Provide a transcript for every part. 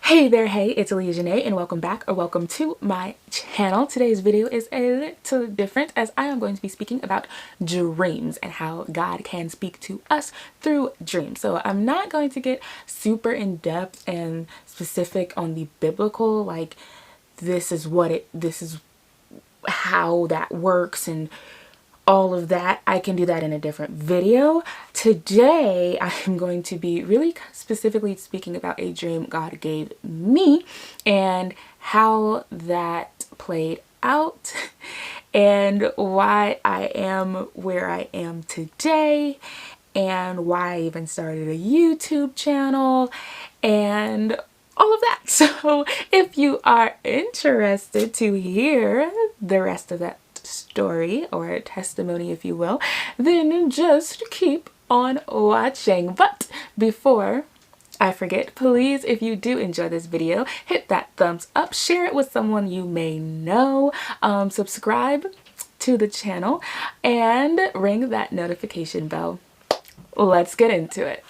Hey there, hey, it's Janae, and welcome back or welcome to my channel. Today's video is a little different as I am going to be speaking about dreams and how God can speak to us through dreams. So I'm not going to get super in depth and specific on the biblical, like this is how that works and all of that. I can do that in a different video. Today I'm going to be really specifically speaking about a dream God gave me and how that played out and why I am where I am today and why I even started a YouTube channel and all of that. So if you are interested to hear the rest of that story or testimony, if you will, then just keep on watching. But before I forget, please, if you do enjoy this video, hit that thumbs up, share it with someone you may know, subscribe to the channel, and ring that notification bell. Let's get into it.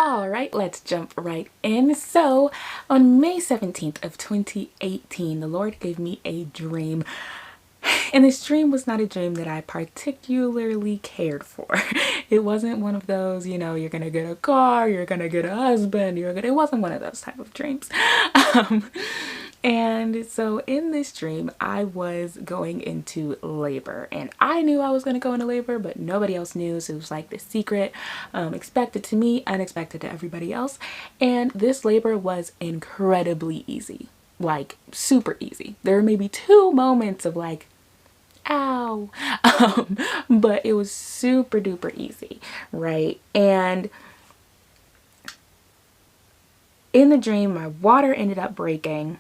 Alright, let's jump right in. So, on May 17th of 2018, the Lord gave me a dream. And this dream was not a dream that I particularly cared for. It wasn't one of those, you know, you're gonna get a car, you're gonna get a husband, it wasn't one of those type of dreams. And so in this dream, I was going into labor, and I knew I was going to go into labor, but nobody else knew. So it was like the secret, expected to me, unexpected to everybody else. And this labor was incredibly easy, like super easy. There were maybe 2 moments of like, ow, but it was super duper easy, right? And in the dream, my water ended up breaking.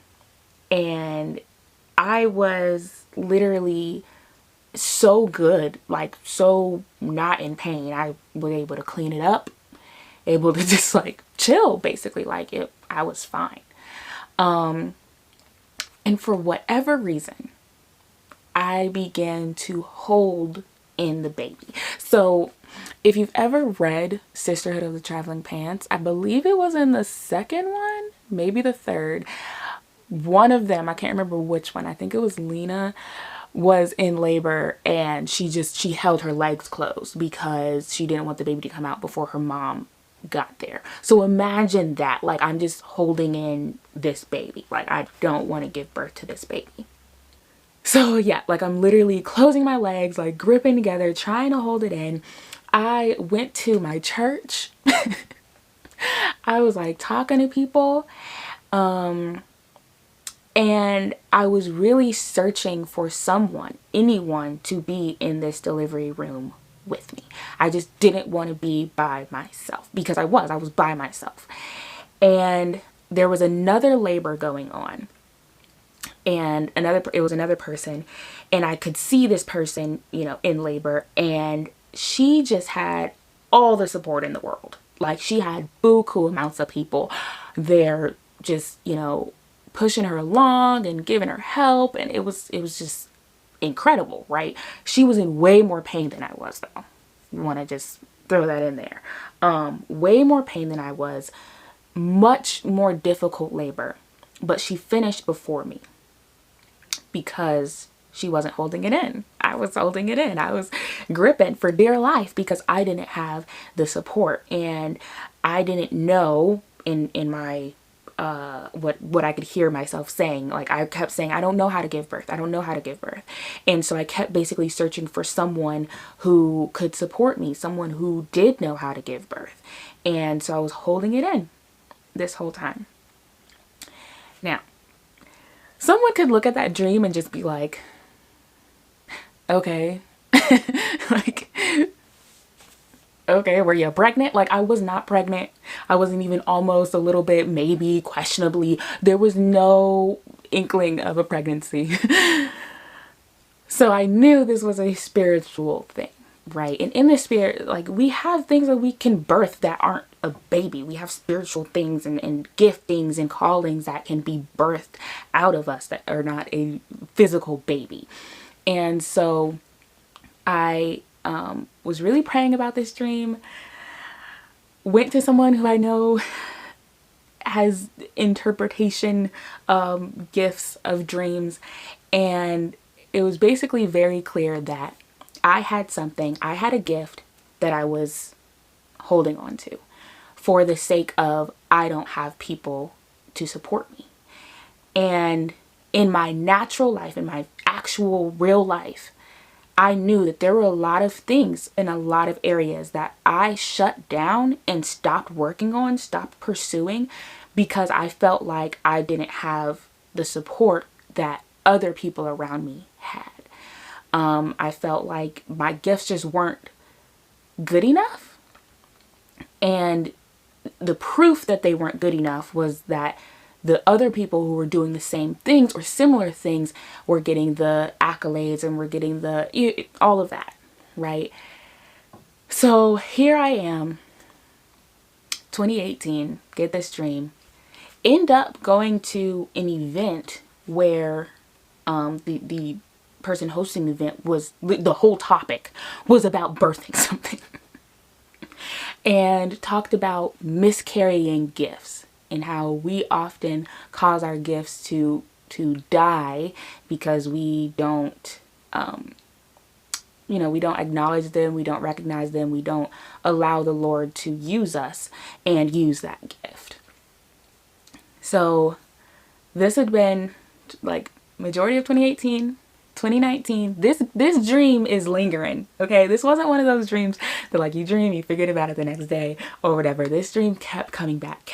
And I was literally so good, like so not in pain. I was able to clean it up, able to just like chill, basically, like I was fine. And for whatever reason, I began to hold in the baby. So if you've ever read Sisterhood of the Traveling Pants, I believe it was in the 2nd one, maybe the 3rd. One of them, I can't remember which one, I think it was Lena, was in labor, and she held her legs closed because she didn't want the baby to come out before her mom got there. So imagine that, like I'm just holding in this baby, like I don't want to give birth to this baby. So yeah, like I'm literally closing my legs, like gripping together, trying to hold it in. I went to my church. I was like talking to people. And I was really searching for anyone to be in this delivery room with me. I just didn't want to be by myself because I was by myself. And there was another labor going on, and it was another person, and I could see this person, you know, in labor, and she just had all the support in the world. Like she had buku amounts of people there just, you know, pushing her along and giving her help, and it was just incredible, right? She was in way more pain than I was, though. You want to just throw that in there. Way more pain than I was, much more difficult labor, but she finished before me because she wasn't holding it in. I was holding it in. I was gripping for dear life because I didn't have the support, and I didn't know in my what I could hear myself saying. Like I kept saying, I don't know how to give birth. I don't know how to give birth. And so I kept basically searching for someone who could support me, someone who did know how to give birth. And so I was holding it in this whole time. Now, someone could look at that dream and just be like, okay, like, okay, were you pregnant? Like I was not pregnant. I wasn't even almost a little bit, maybe questionably. There was no inkling of a pregnancy. So I knew this was a spiritual thing, right? And in the spirit, like we have things that we can birth that aren't a baby. We have spiritual things and giftings and callings that can be birthed out of us that are not a physical baby. And so I was really praying about this dream. Went to someone who I know has interpretation gifts of dreams, and it was basically very clear that I had a gift that I was holding on to for the sake of I don't have people to support me. And in my natural life, in my actual real life, I knew that there were a lot of things in a lot of areas that I shut down and stopped working on, stopped pursuing, because I felt like I didn't have the support that other people around me had. I felt like my gifts just weren't good enough. And the proof that they weren't good enough was that the other people who were doing the same things or similar things were getting the accolades and were getting all of that, right? So here I am, 2018, get this dream, end up going to an event where the person hosting the event was, the whole topic was about birthing something. And talked about miscarrying gifts and how we often cause our gifts to die because we don't, we don't acknowledge them, we don't recognize them, we don't allow the Lord to use us and use that gift. So this had been like majority of 2018. 2019, this dream is lingering, okay? This wasn't one of those dreams that like you dream, you forget about it the next day or whatever. This dream kept coming back.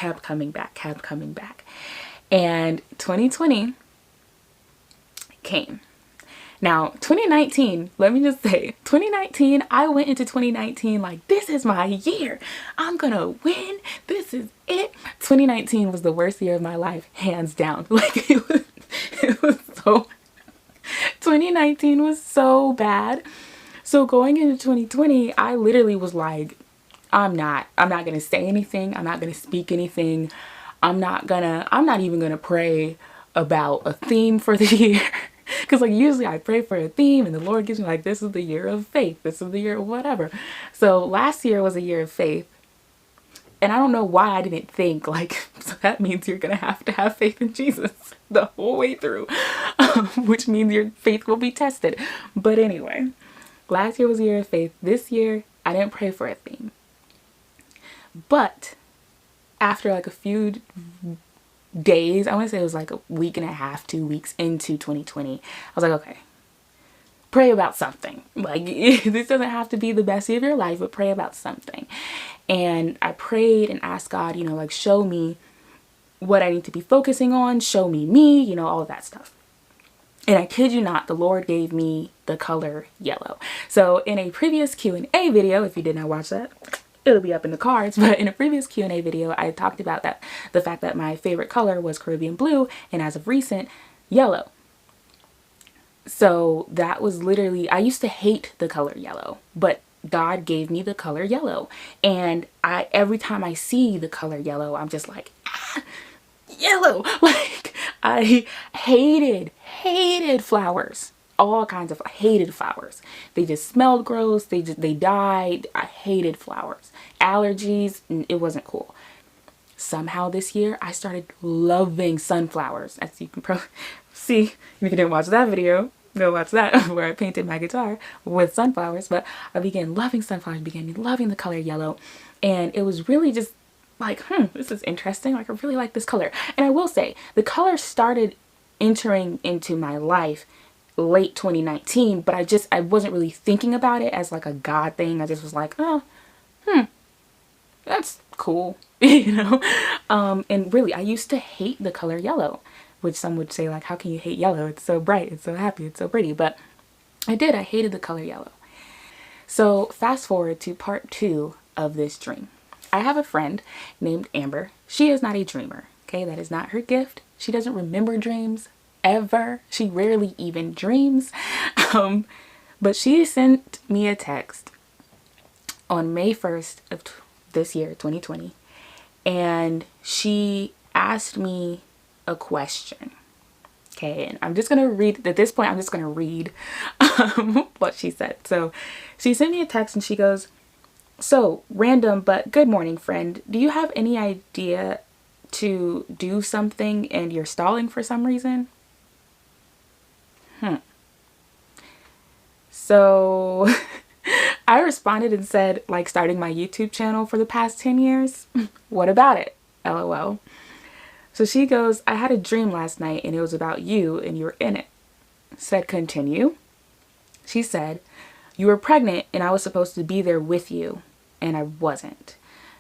And 2020 came. Now, 2019, let me just say, 2019, I went into 2019 like, this is my year. I'm gonna win. This is it. 2019 was the worst year of my life, hands down. Like, it was so... 2019 was so bad. So going into 2020, I literally was like, I'm not gonna say anything. I'm not gonna speak anything. I'm not even gonna pray about a theme for the year. Because like usually I pray for a theme and the Lord gives me like, this is the year of faith. This is the year of whatever. So last year was a year of faith. And I don't know why I didn't think like, so that means you're going to have faith in Jesus the whole way through, which means your faith will be tested. But anyway, last year was a year of faith. This year, I didn't pray for a theme. But after like a few days, I want to say it was like a week and a half, 2 weeks into 2020, I was like, okay, pray about something. Like, this doesn't have to be the best year of your life, but pray about something. And I prayed and asked God, like, show me what I need to be focusing on, show me, all of that stuff. And I kid you not, the Lord gave me the color yellow. So in a previous Q&A video, if you did not watch that, it'll be up in the cards. But in a previous Q&A video, I talked about the fact that my favorite color was Caribbean blue, and as of recent, yellow. So that was literally, I used to hate the color yellow, but God gave me the color yellow. And every time I see the color yellow, I'm just like, yellow. Like, I hated flowers. All kinds of hated flowers. They just smelled gross. They died. I hated flowers. Allergies, it wasn't cool. Somehow this year, I started loving sunflowers. As you can probably see, if you didn't watch that video, go watch that, where I painted my guitar with sunflowers. But I began loving sunflowers, began loving the color yellow. And it was really just like, this is interesting. Like, I really like this color. And I will say, the color started entering into my life late 2019, but I wasn't really thinking about it as like a God thing. I just was like, that's cool, and really I used to hate the color yellow, which some would say like, how can you hate yellow? It's so bright, it's so happy, it's so pretty. But I hated the color yellow. So fast forward to part 2 of this dream. I have a friend named Amber. She is not a dreamer. Okay, that is not her gift. She doesn't remember dreams ever. She rarely even dreams. But she sent me a text on May 1st of this year, 2020. And she asked me a question. okay. And I'm just going to read, at this point, I'm just going to read what she said. So she sent me a text and she goes, "So random, but good morning, friend. Do you have any idea to do something and you're stalling for some reason?" So I responded and said, like, starting my YouTube channel for the past 10 years. What about it? LOL. So she goes, "I had a dream last night and it was about you and you were in it." Said, "Continue." She said, "You were pregnant and I was supposed to be there with you and I wasn't.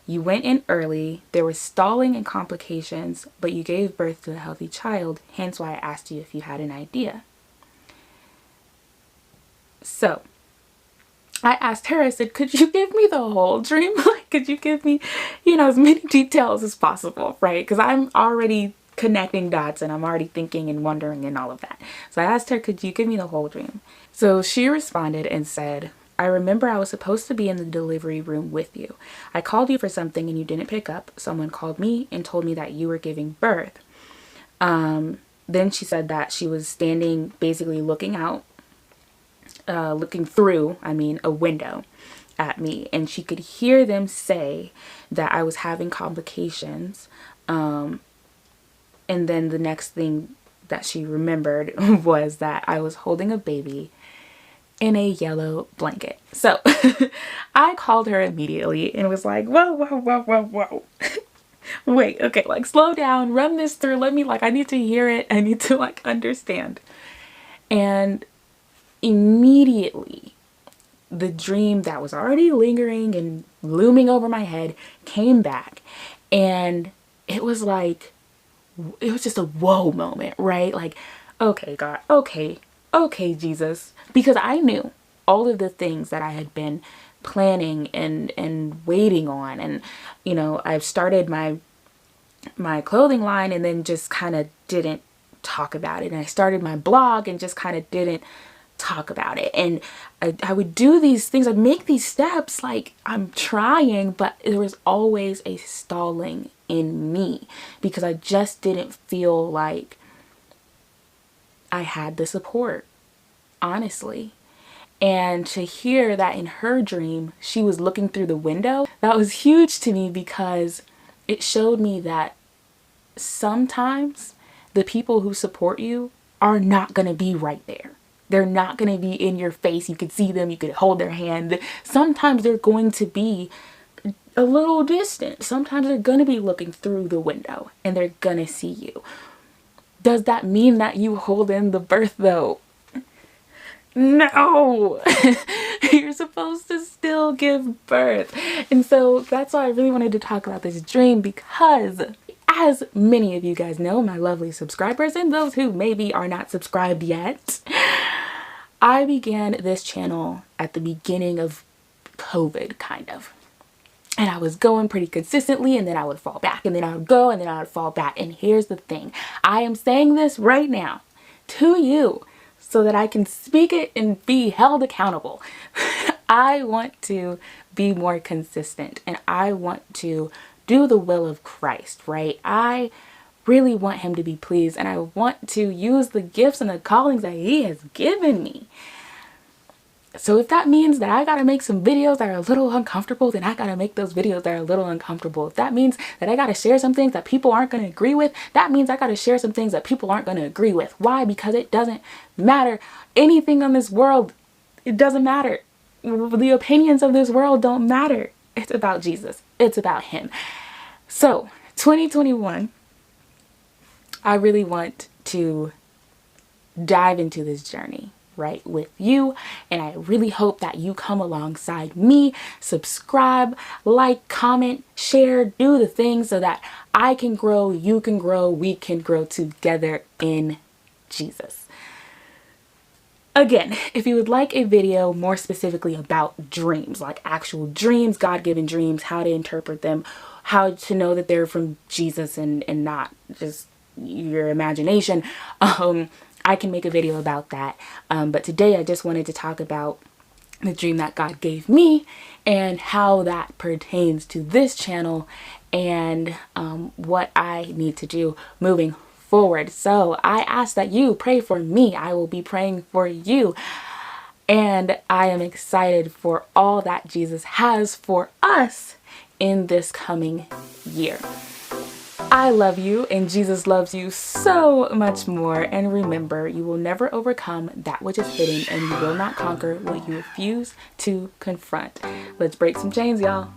You went in early, there was stalling and complications, but you gave birth to a healthy child, hence why I asked you if you had an idea." So I asked her, I said, "Could you give me the whole dream? Like, could you give me, as many details as possible, right? Because I'm already connecting dots and I'm already thinking and wondering and all of that." So I asked her, "Could you give me the whole dream?" So she responded and said, "I remember I was supposed to be in the delivery room with you. I called you for something and you didn't pick up. Someone called me and told me that you were giving birth." Then she said that she was standing, basically looking through a window at me, and she could hear them say that I was having complications. And then the next thing that she remembered was that I was holding a baby in a yellow blanket. So I called her immediately and was like, "Whoa, whoa, whoa, whoa, whoa." Wait, okay, like, slow down, run this through. I need to hear it. I need to understand. And immediately the dream that was already lingering and looming over my head came back, and it was just a whoa moment, right? Like, okay, God, okay, Jesus, because I knew all of the things that I had been planning and waiting on, and I've started my clothing line and then just kind of didn't talk about it, and I started my blog and just kind of didn't talk about it, and I would do these things, I'd make these steps, like I'm trying, but there was always a stalling in me because I just didn't feel like I had the support, honestly. And to hear that in her dream she was looking through the window, that was huge to me, because it showed me that sometimes the people who support you are not going to be right there. They're not going to be in your face. You could see them. You could hold their hand. Sometimes they're going to be a little distant. Sometimes they're going to be looking through the window and they're going to see you. Does that mean that you hold in the birth though? No. You're supposed to still give birth. And so that's why I really wanted to talk about this dream, because as many of you guys know, my lovely subscribers and those who maybe are not subscribed yet, I began this channel at the beginning of COVID, kind of. And I was going pretty consistently, and then I would fall back, and then I would go, and then I would fall back. And here's the thing. I am saying this right now to you so that I can speak it and be held accountable. I want to be more consistent, and I want to do the will of Christ, right? I really want him to be pleased, and I want to use the gifts and the callings that he has given me. So if that means that I gotta make some videos that are a little uncomfortable, then I gotta make those videos that are a little uncomfortable. If that means that I gotta share some things that people aren't gonna agree with, that means I gotta share some things that people aren't gonna agree with. Why? Because it doesn't matter. Anything on this world, it doesn't matter. The opinions of this world don't matter. It's about Jesus. It's about him. So 2021, I really want to dive into this journey, right, with you. And I really hope that you come alongside me, subscribe, like, comment, share, do the things so that I can grow, you can grow, we can grow together in Jesus. Again, if you would like a video more specifically about dreams, like actual dreams, God-given dreams, how to interpret them, how to know that they're from Jesus and not just your imagination, I can make a video about that. But today I just wanted to talk about the dream that God gave me and how that pertains to this channel, and what I need to do moving forward. So I ask that you pray for me. I will be praying for you. And I am excited for all that Jesus has for us in this coming year. I love you, and Jesus loves you so much more. And remember, you will never overcome that which is hidden, and you will not conquer what you refuse to confront. Let's break some chains, y'all.